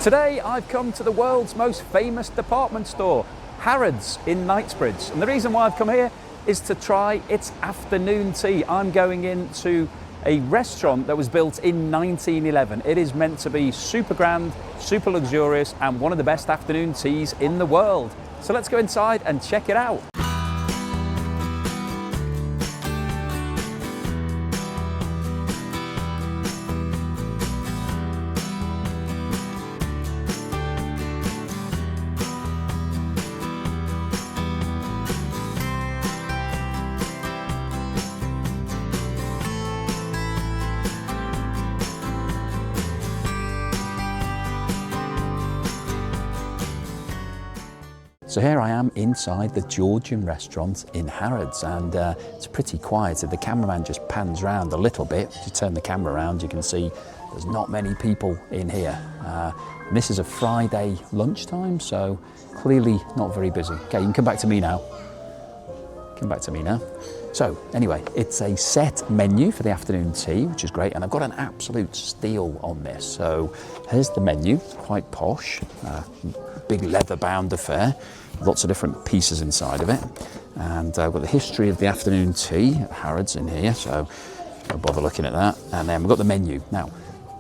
Today I've come to the world's most famous department store, Harrods in Knightsbridge. And the reason why I've come here is to try its afternoon tea. I'm going into a restaurant that was built in 1911. It is meant to be super grand, super luxurious, and one of the best afternoon teas in the world. So let's go inside and check it out. So here I am inside the Georgian restaurant in Harrods, and it's pretty quiet. The cameraman just pans around a little bit. If you turn the camera around, you can see there's not many people in here. And this is a Friday lunchtime, so clearly not very busy. Okay, you can come back to me now. Come back to me now. So anyway, it's a set menu for the afternoon tea, which is great, and I've got an absolute steal on this. So here's the menu, quite posh, big leather-bound affair, lots of different pieces inside of it, and I've got the history of the afternoon tea at Harrods in here, so don't bother looking at that. And then we've got the menu. Now,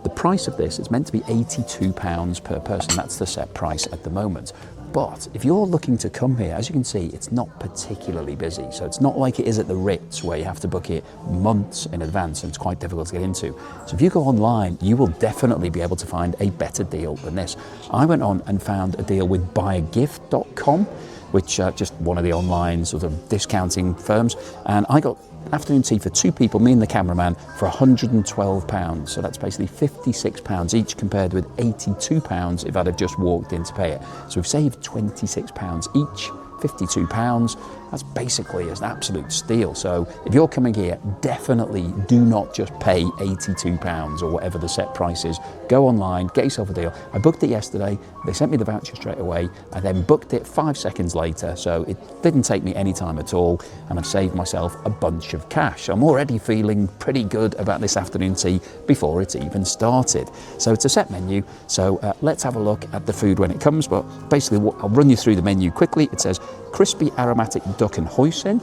the price of this is meant to be £82 per person. That's the set price at the moment. But if you're looking to come here, as you can see, it's not particularly busy. So it's not like it is at the Ritz where you have to book it months in advance and it's quite difficult to get into. So if you go online, you will definitely be able to find a better deal than this. I went on and found a deal with buyagift.com, which just one of the online sort of discounting firms. And I got afternoon tea for two people, me and the cameraman, for £112. So that's basically £56 each, compared with £82 if I'd have just walked in to pay it. So we've saved £26 each, £52. That's basically an absolute steal. So if you're coming here, definitely do not just pay £82 or whatever the set price is. Go online, get yourself a deal. I booked it yesterday. They sent me the voucher straight away. I then booked it 5 seconds later, so it didn't take me any time at all, and I've saved myself a bunch of cash. I'm already feeling pretty good about this afternoon tea before it's even started. So it's a set menu, so let's have a look at the food when it comes. But basically, I'll run you through the menu quickly. It says crispy aromatic duck and hoisin,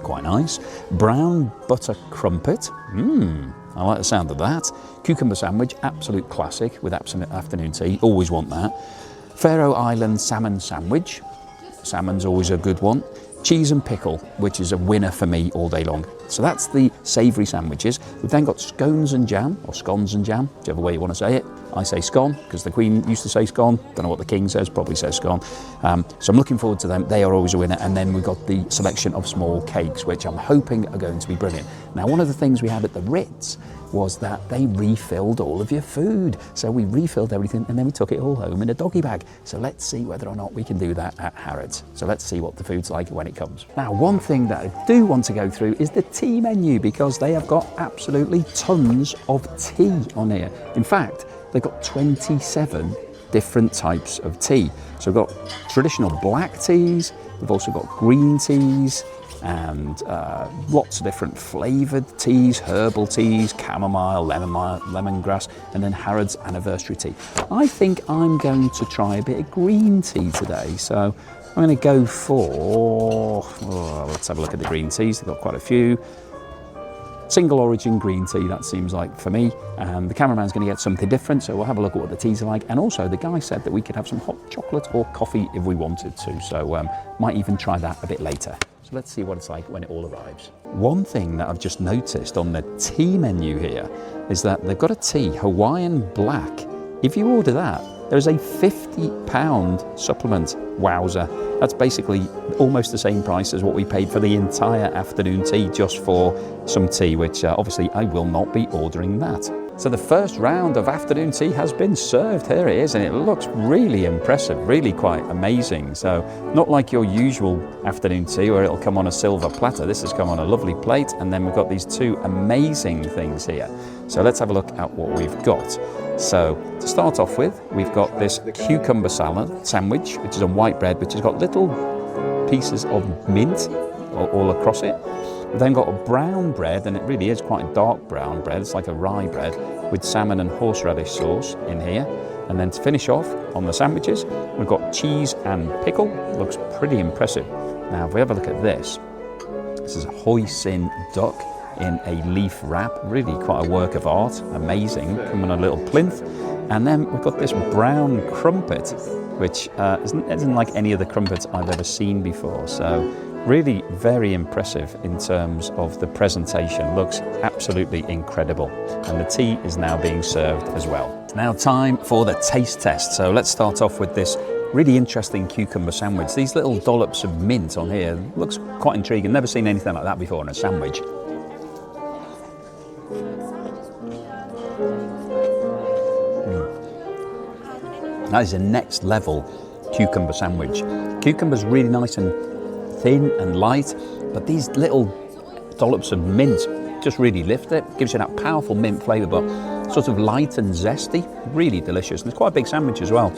quite nice. Brown butter crumpet, I like the sound of that. Cucumber sandwich, absolute classic with afternoon tea, always want that. Faroe Island salmon sandwich, salmon's always a good one. Cheese and pickle, which is a winner for me all day long. So that's the savoury sandwiches. We've then got scones and jam, or scones and jam, whichever way you want to say it. I say scone, because the Queen used to say scone. Don't know what the King says, probably says scone. So I'm looking forward to them. They are always a winner. And then we've got the selection of small cakes, which I'm hoping are going to be brilliant. Now, one of the things we had at the Ritz was that they refilled all of your food. So we refilled everything and then we took it all home in a doggy bag. So let's see whether or not we can do that at Harrods. So let's see what the food's like when it comes. Now, one thing that I do want to go through is the tea menu, because they have got absolutely tons of tea on here. In fact, they've got 27 different types of tea. So we've got traditional black teas, we've also got green teas, and lots of different flavoured teas, herbal teas, chamomile, lemongrass, and then Harrods anniversary tea. I think I'm going to try a bit of green tea today, so I'm going to go for, let's have a look at the green teas. They've got quite a few. Single origin green tea, that seems like for me. And the cameraman's going to get something different, so we'll have a look at what the teas are like. And also, the guy said that we could have some hot chocolate or coffee if we wanted to, so might even try that a bit later. So let's see what it's like when it all arrives. One thing that I've just noticed on the tea menu here is that they've got a tea, Hawaiian Black. If you order that, there's a £50 supplement. Wowzer. That's basically almost the same price as what we paid for the entire afternoon tea just for some tea, which obviously I will not be ordering that. So the first round of afternoon tea has been served. Here it is, and it looks really impressive, really quite amazing. So not like your usual afternoon tea where it'll come on a silver platter. This has come on a lovely plate, and then we've got these two amazing things here. So let's have a look at what we've got. So to start off with, we've got this cucumber salad sandwich, which is on white bread, which has got little pieces of mint all across it. We've then got a brown bread, and it really is quite a dark brown bread. It's like a rye bread with salmon and horseradish sauce in here. And then to finish off on the sandwiches, we've got cheese and pickle. Looks pretty impressive. Now, if we have a look at this, this is a hoisin duck in a leaf wrap. Really quite a work of art. Amazing. Come on a little plinth. And then we've got this brown crumpet, which isn't like any of the crumpets I've ever seen before. So really very impressive in terms of the presentation. Looks absolutely incredible. And the tea is now being served as well. It's now time for the taste test. So let's start off with this really interesting cucumber sandwich. These little dollops of mint on here looks quite intriguing. Never seen anything like that before in a sandwich. That is a next level cucumber sandwich. Cucumber's really nice and thin and light, but these little dollops of mint just really lift it. Gives you that powerful mint flavour, but sort of light and zesty. Really delicious. And it's quite a big sandwich as well.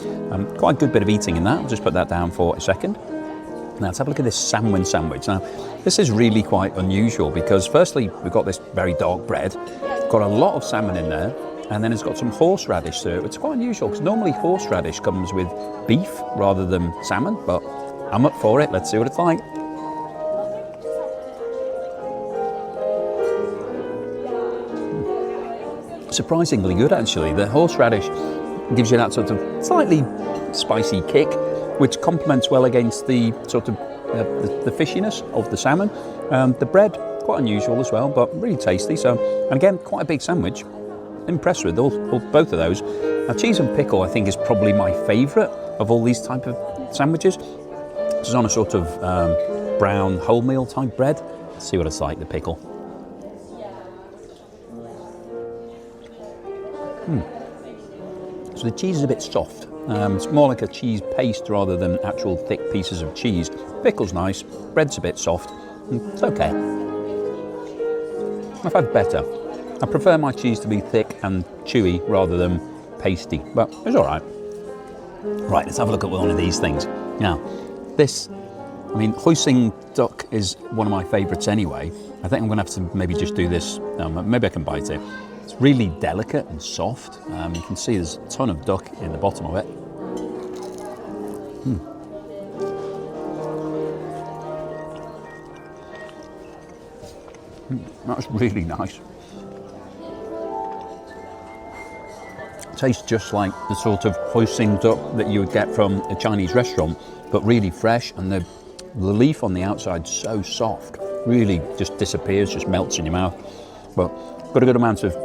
Quite a good bit of eating in that. I'll just put that down for a second. Now let's have a look at this salmon sandwich. Now this is really quite unusual because firstly we've got this very dark bread, got a lot of salmon in there, and then it's got some horseradish to it. It's quite unusual because normally horseradish comes with beef rather than salmon, but I'm up for it. Let's see what it's like. Surprisingly good actually. The horseradish gives you that sort of slightly spicy kick, which complements well against the sort of the fishiness of the salmon. The bread, quite unusual as well, but really tasty. So, and again, quite a big sandwich. Impressed with both of those. Now, cheese and pickle, I think, is probably my favourite of all these type of sandwiches. This is on a sort of brown wholemeal type bread. Let's see what it's like, the pickle. So the cheese is a bit soft. It's more like a cheese paste rather than actual thick pieces of cheese. Pickle's nice. Bread's a bit soft. It's okay. I've had better. I prefer my cheese to be thick and chewy rather than pasty, but it's all right. Right, let's have a look at one of these things. Now, this, I mean, hoisin duck is one of my favourites anyway. I think I'm going to have to maybe just do this. Maybe I can bite it. It's really delicate and soft. You can see there's a ton of duck in the bottom of it. That's really nice. Tastes just like the sort of hoisin duck that you would get from a Chinese restaurant, but really fresh, and the leaf on the outside so soft, really just disappears, just melts in your mouth. But got a good amount of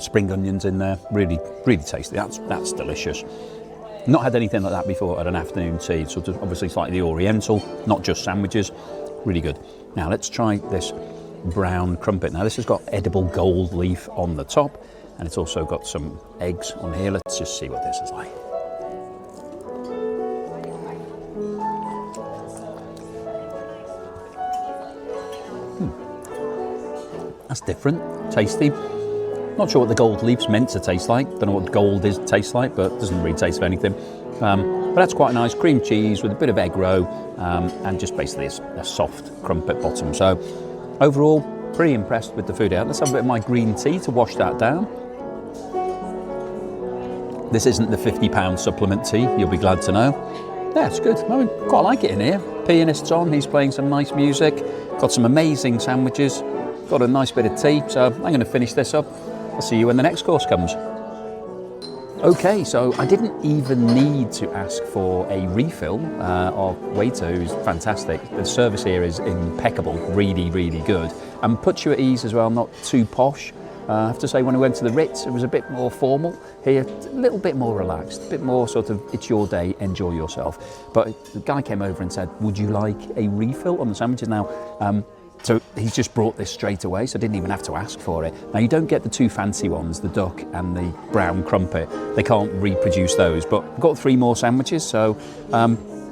spring onions in there, really tasty. That's delicious. Not had anything like that before at an afternoon tea. Sort of obviously slightly oriental, not just sandwiches. Really good. Now let's try this brown crumpet. Now this has got edible gold leaf on the top, and it's also got some eggs on here. Let's just see what this is like. That's different, tasty. Not sure what the gold leaf's meant to taste like. Don't know what gold tastes like, but it doesn't really taste of anything. But that's quite nice. Cream cheese with a bit of egg roe, and just basically a soft crumpet bottom. So overall, pretty impressed with the food out. Let's have a bit of my green tea to wash that down. This isn't the £50 supplement tea, you'll be glad to know. Yeah, it's good. I quite like it in here. Pianist's on, he's playing some nice music. Got some amazing sandwiches. Got a nice bit of tea, so I'm going to finish this up. I'll see you when the next course comes. Okay, so I didn't even need to ask for a refill. Our waiter, who's fantastic. The service here is impeccable, really good, and puts you at ease as well, not too posh. I have to say, when we went to the Ritz, it was a bit more formal. Here, a little bit more relaxed, a bit more sort of, it's your day, enjoy yourself. But the guy came over and said, would you like a refill on the sandwiches? Now, so he's just brought this straight away, so I didn't even have to ask for it. Now, you don't get the two fancy ones, the duck and the brown crumpet. They can't reproduce those, but I've got 3 more sandwiches, so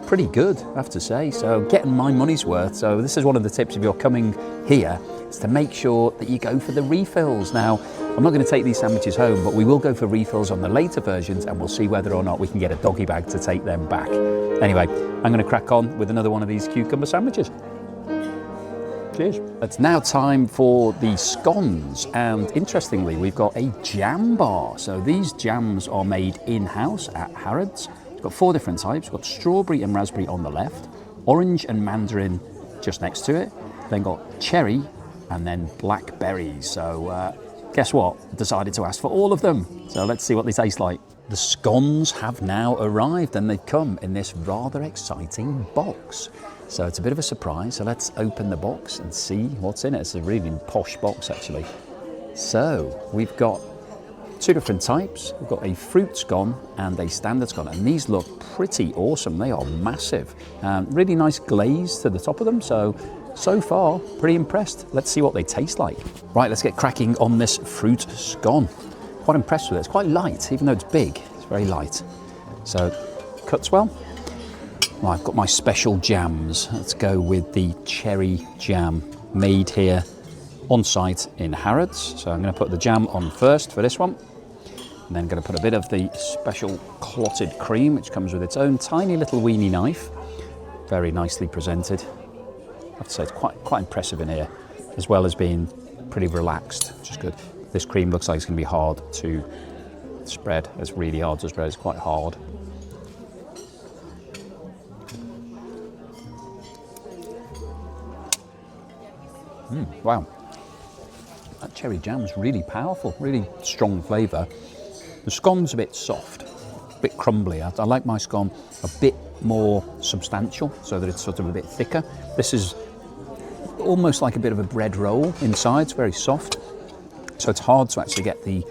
pretty good, I have to say. So getting my money's worth. So this is one of the tips if you're coming here, is to make sure that you go for the refills. Now, I'm not going to take these sandwiches home, but we will go for refills on the later versions, and we'll see whether or not we can get a doggy bag to take them back. Anyway, I'm going to crack on with another one of these cucumber sandwiches. Cheers. It's now time for the scones, and interestingly we've got a jam bar. So these jams are made in-house at Harrods. We've got 4 different types. We've got strawberry and raspberry on the left, orange and mandarin just next to it, then got cherry and then blackberries. So guess what? I decided to ask for all of them. So let's see what they taste like. The scones have now arrived and they've come in this rather exciting box. So it's a bit of a surprise. So let's open the box and see what's in it. It's a really posh box actually. So we've got 2 different types. We've got a fruit scone and a standard scone, and these look pretty awesome. They are massive. Really nice glaze to the top of them. So far, pretty impressed. Let's see what they taste like. Right, let's get cracking on this fruit scone. Quite impressed with it. It's quite light, even though it's big. It's very light. So, cuts well. Right, I've got my special jams. Let's go with the cherry jam, made here on site in Harrods. So I'm going to put the jam on first for this one. And then I'm going to put a bit of the special clotted cream, which comes with its own tiny little weenie knife. Very nicely presented. I have to say it's quite impressive in here, as well as being pretty relaxed, which is good. This cream looks like it's going to be hard to spread. It's really hard to spread. It's quite hard. Wow, that cherry jam is really powerful, really strong flavour. The scone's a bit soft, a bit crumbly. I like my scone a bit more substantial, so that it's sort of a bit thicker. This is almost like a bit of a bread roll inside. It's very soft, so it's hard to actually get the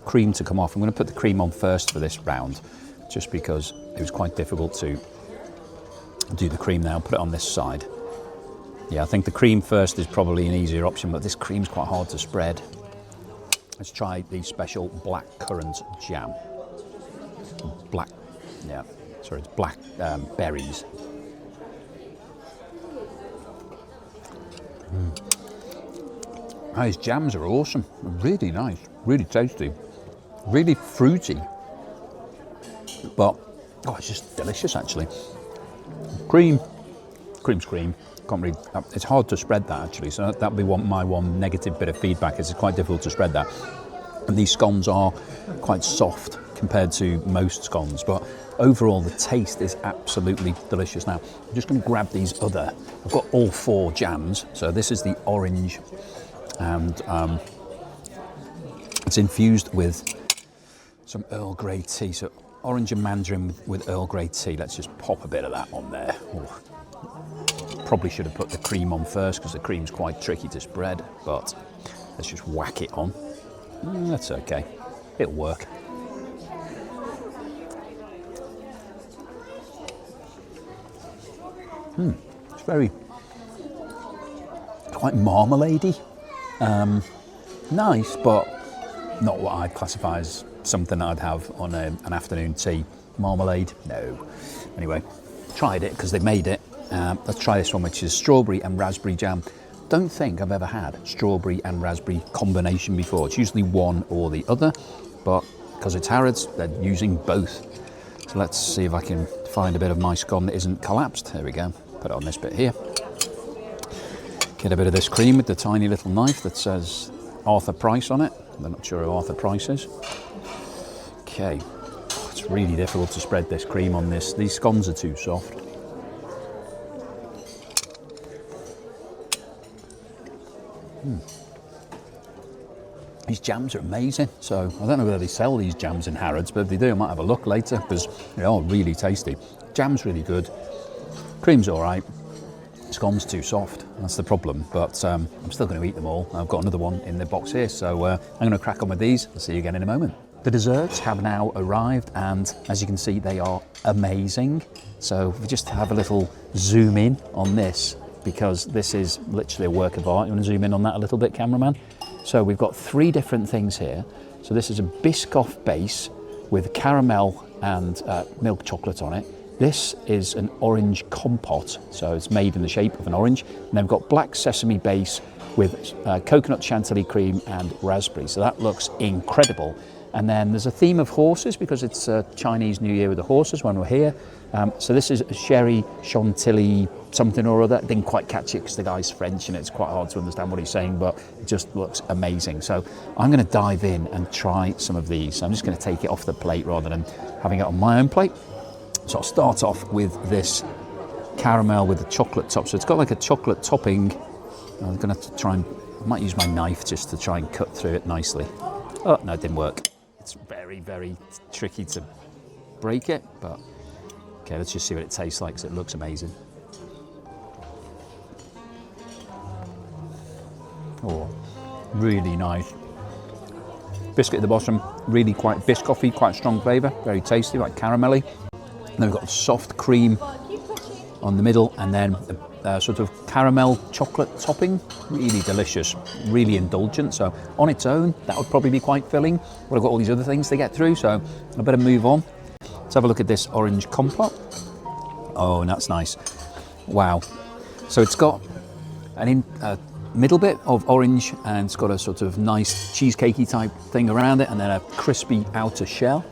cream to come off. I'm going to put the cream on first for this round, just because it was quite difficult to do the cream now. Put it on this side. Yeah, I think the cream first is probably an easier option, but this cream's quite hard to spread. Let's try the special black currant jam. It's black berries. These jams are awesome, really nice, really tasty, really fruity, but it's just delicious actually. Cream's cream. Can't really, it's hard to spread that actually, so that'd be my one negative bit of feedback, is it's quite difficult to spread that. And these scones are quite soft compared to most scones, but overall the taste is absolutely delicious. Now I'm just going to grab these I've got all 4 jams. So this is the orange, and it's infused with some Earl Grey tea. So orange and mandarin with Earl Grey tea. Let's just pop a bit of that on there. Ooh. Probably should have put the cream on first, because the cream's quite tricky to spread, but let's just whack it on. That's okay, it'll work. It's quite marmalade-y. Nice, but not what I'd classify as something I'd have on an afternoon tea. Marmalade, no. Anyway, tried it because they made it. Let's try this one, which is strawberry and raspberry jam. Don't think I've ever had strawberry and raspberry combination before. It's usually one or the other, but because it's Harrods, they're using both. So let's see if I can find a bit of my scone that isn't collapsed. There we go. Put it on this bit here. Get a bit of this cream with the tiny little knife that says Arthur Price on it. I'm not sure who Arthur Price is. Okay. It's really difficult to spread this cream on this. These scones are too soft. These jams are amazing. So I don't know whether they sell these jams in Harrods, but if they do, I might have a look later, because they are really tasty. Jam's really good. Cream's all right. Scone's too soft. That's the problem. But I'm still going to eat them all. I've got another one in the box here, so I'm going to crack on with these. I'll see you again in a moment. The desserts have now arrived, and as you can see, they are amazing. So if we just have a little zoom in on this, because this is literally a work of art. You want to zoom in on that a little bit, cameraman? So we've got 3 different things here. So this is a Biscoff base with caramel and milk chocolate on it. This is an orange compote, so it's made in the shape of an orange. And then we've got black sesame base with coconut chantilly cream and raspberry. So that looks incredible. And then there's a theme of horses because it's Chinese New Year with the horses when we're here. So this is a sherry chantilly something or other. Didn't quite catch it because the guy's French and it's quite hard to understand what he's saying, but it just looks amazing. So I'm going to dive in and try some of these. So I'm just going to take it off the plate rather than having it on my own plate. So I'll start off with this caramel with the chocolate top. So it's got like a chocolate topping. I'm going to have to try and, I might use my knife just to try and cut through it nicely. Oh, no, it didn't work. It's very, very tricky to break it, but okay, let's just see what it tastes like because it looks amazing. Oh, really nice. Biscuit at the bottom, really quite Biscoffy, quite strong flavour, very tasty, like caramelly. And then we've got soft cream on the middle and then a sort of caramel chocolate topping, really delicious, really indulgent. So on its own, that would probably be quite filling, but I've got all these other things to get through, so I better move on. Let's have a look at this orange compote. Oh, and that's nice. Wow. So it's got a middle bit of orange and it's got a sort of nice cheesecakey type thing around it and then a crispy outer shell.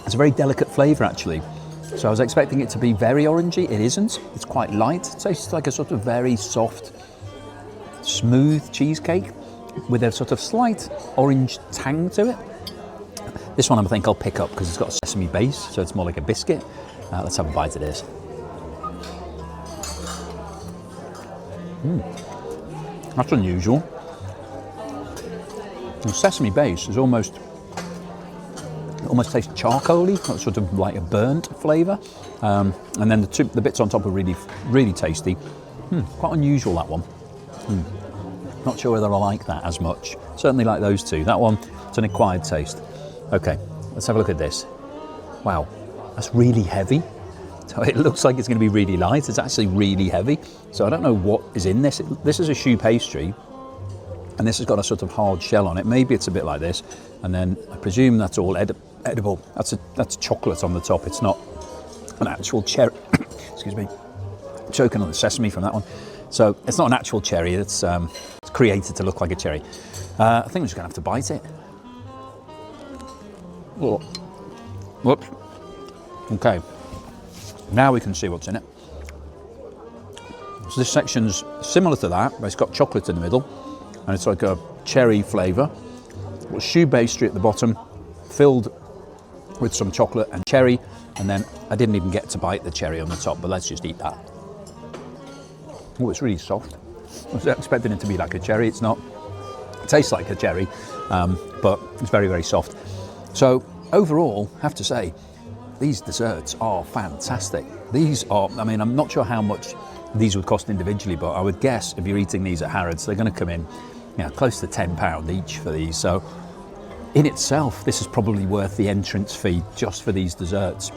It's a very delicate flavour actually. So I was expecting it to be very orangey. It isn't. It's quite light. It tastes like a sort of very soft, smooth cheesecake with a sort of slight orange tang to it. This one I think I'll pick up because it's got a sesame base, so it's more like a biscuit. Let's have a bite of this. That's unusual. The sesame base is almost tastes charcoaly, sort of like a burnt flavour. And then the bits on top are really, really tasty. Quite unusual, that one. Not sure whether I like that as much. Certainly like those two. That one, it's an acquired taste. Okay, let's have a look at this. Wow, that's really heavy. So it looks like it's going to be really light. It's actually really heavy. So I don't know what is in this. This is a choux pastry. And this has got a sort of hard shell on it. Maybe it's a bit like this. And then I presume that's all edible. That's chocolate on the top. It's not an actual cherry. Excuse me. Choking on the sesame from that one. So it's not an actual cherry. It's created to look like a cherry. I think we're just going to have to bite it. Oh. Whoops. Okay. Now we can see what's in it. So this section's similar to that, but it's got chocolate in the middle. And it's like a cherry flavour. Choux pastry at the bottom, filled with some chocolate and cherry. And then I didn't even get to bite the cherry on the top, but let's just eat that. Oh, it's really soft. I was expecting it to be like a cherry. It's not. It tastes like a cherry, but it's very, very soft. So overall, I have to say, these desserts are fantastic. These are, I mean, I'm not sure how much these would cost individually, but I would guess if you're eating these at Harrods, they're going to come in, close to £10 each for these. So in itself, this is probably worth the entrance fee just for these desserts.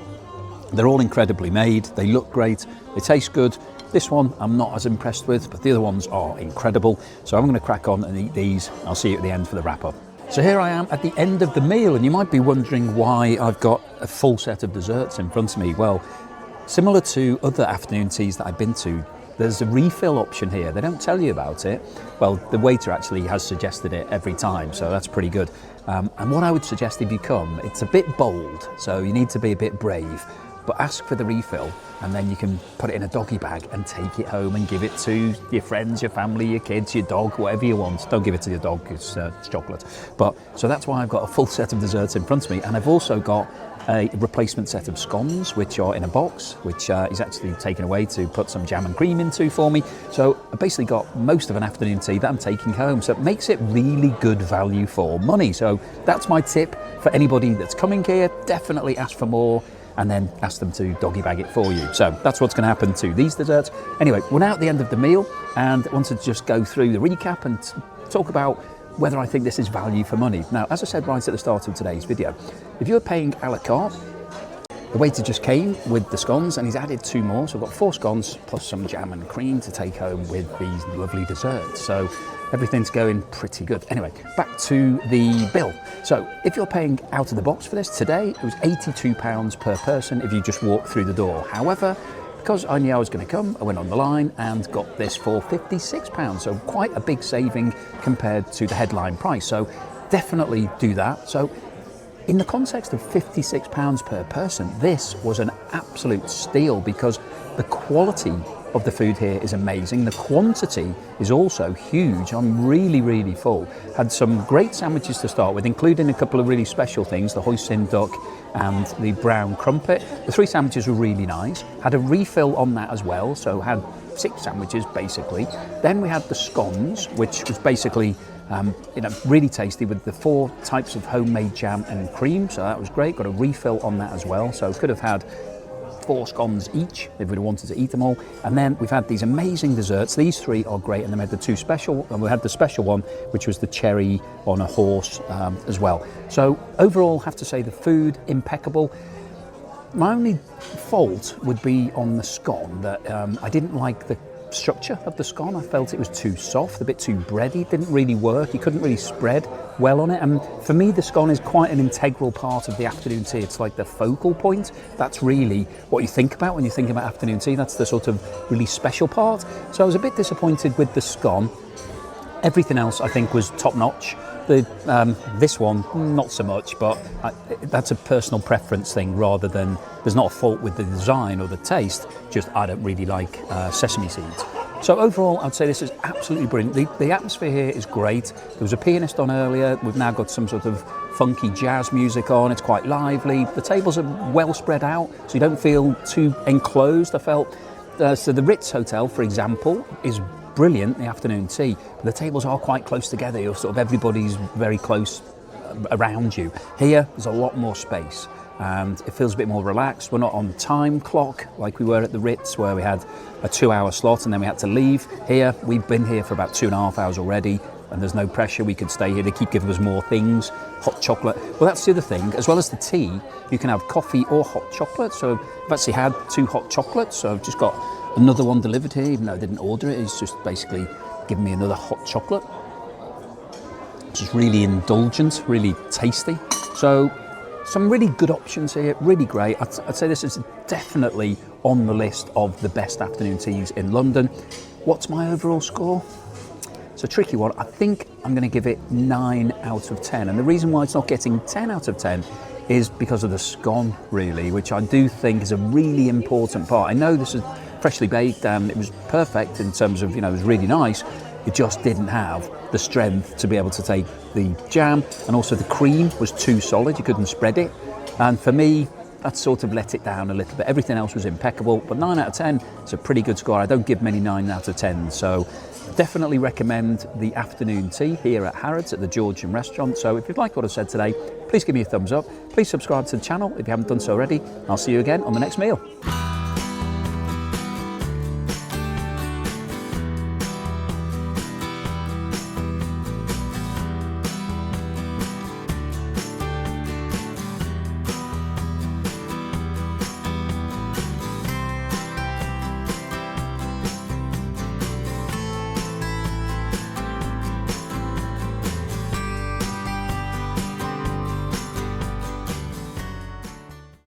They're all incredibly made. They look great. They taste good. This one I'm not as impressed with, but the other ones are incredible. So I'm going to crack on and eat these. I'll see you at the end for the wrap up. So here I am at the end of the meal, and you might be wondering why I've got a full set of desserts in front of me. Well, similar to other afternoon teas that I've been to, there's a refill option here. They don't tell you about it. Well, the waiter actually has suggested it every time, so that's pretty good. And what I would suggest if you come, it's a bit bold, so you need to be a bit brave, but ask for the refill, and then you can put it in a doggy bag and take it home and give it to your friends, your family, your kids, your dog, whatever you want. Don't give it to your dog, it's chocolate. But so that's why I've got a full set of desserts in front of me, and I've also got a replacement set of scones, which are in a box, which is actually taken away to put some jam and cream into for me. So I basically got most of an afternoon tea that I'm taking home. So it makes it really good value for money. So that's my tip for anybody that's coming here. Definitely ask for more and then ask them to doggy bag it for you. So that's what's going to happen to these desserts. Anyway, we're now at the end of the meal and I wanted to just go through the recap and talk about whether I think this is value for money. Now, as I said right at the start of today's video, if you're paying a la carte, the waiter just came with the scones and he's added 2 more. So I've got 4 scones plus some jam and cream to take home with these lovely desserts. So everything's going pretty good. Anyway, back to the bill. So if you're paying out of the box for this today, it was £82 per person if you just walk through the door. However, because I knew I was going to come, I went on the line and got this for £56. So quite a big saving compared to the headline price. So definitely do that. So in the context of £56 per person, this was an absolute steal because the quality of the food here is amazing. The quantity is also huge. I'm really full. Had some great sandwiches to start with, including a couple of really special things, the hoisin duck and the brown crumpet. The 3 sandwiches were really nice. Had a refill on that as well, so had 6 sandwiches basically. Then we had the scones, which was basically really tasty with the 4 types of homemade jam and cream, so that was great. Got a refill on that as well, so could have had 4 scones each if we'd wanted to eat them all. And then we've had these amazing desserts. These 3 are great, and then we had the 2 special, and we had the special one, which was the cherry on a horse as well. So overall, have to say the food impeccable. My only fault would be on the scone, that I didn't like the structure of the scone. I felt it was too soft, a bit too bready. It didn't really work. You couldn't really spread well on it. And for me, the scone is quite an integral part of the afternoon tea. It's like the focal point. That's really what you think about when you think about afternoon tea. That's the sort of really special part. So I was a bit disappointed with the scone. Everything else I think was top notch. This one, not so much, but that's a personal preference thing rather than, there's not a fault with the design or the taste, just I don't really like sesame seeds. So overall, I'd say this is absolutely brilliant. The atmosphere here is great. There was a pianist on earlier. We've now got some sort of funky jazz music on. It's quite lively. The tables are well spread out, so you don't feel too enclosed. I felt, so the Ritz Hotel, for example, is brilliant, the afternoon tea, but the tables are quite close together. You're sort of, everybody's very close around you. Here, there's a lot more space and it feels a bit more relaxed. We're not on time clock like we were at the Ritz, where we had a 2-hour slot and then we had to leave. Here, we've been here for about 2.5 hours already, and there's no pressure. We could stay here. They keep giving us more things. Hot chocolate. Well, that's the other thing. As well as the tea, you can have coffee or hot chocolate. So I've actually had 2 hot chocolates. So I've just got another one delivered here, even though I didn't order it. It's just basically giving me another hot chocolate. It's just really indulgent, really tasty. So some really good options here, really great. I'd say this is definitely on the list of the best afternoon teas in London. What's my overall score? It's a tricky one. I think I'm going to give it 9 out of 10. And the reason why it's not getting 10 out of 10 is because of the scone, really, which I do think is a really important part. I know this is freshly baked and it was perfect in terms of, it was really nice. It just didn't have the strength to be able to take the jam, and also the cream was too solid. You couldn't spread it. And for me, that sort of let it down a little bit. Everything else was impeccable, but 9 out of 10 is a pretty good score. I don't give many 9 out of 10, so definitely recommend the afternoon tea here at Harrods at the Georgian restaurant. So if you've liked what I said today, please give me a thumbs up. Please subscribe to the channel if you haven't done so already. I'll see you again on the next meal.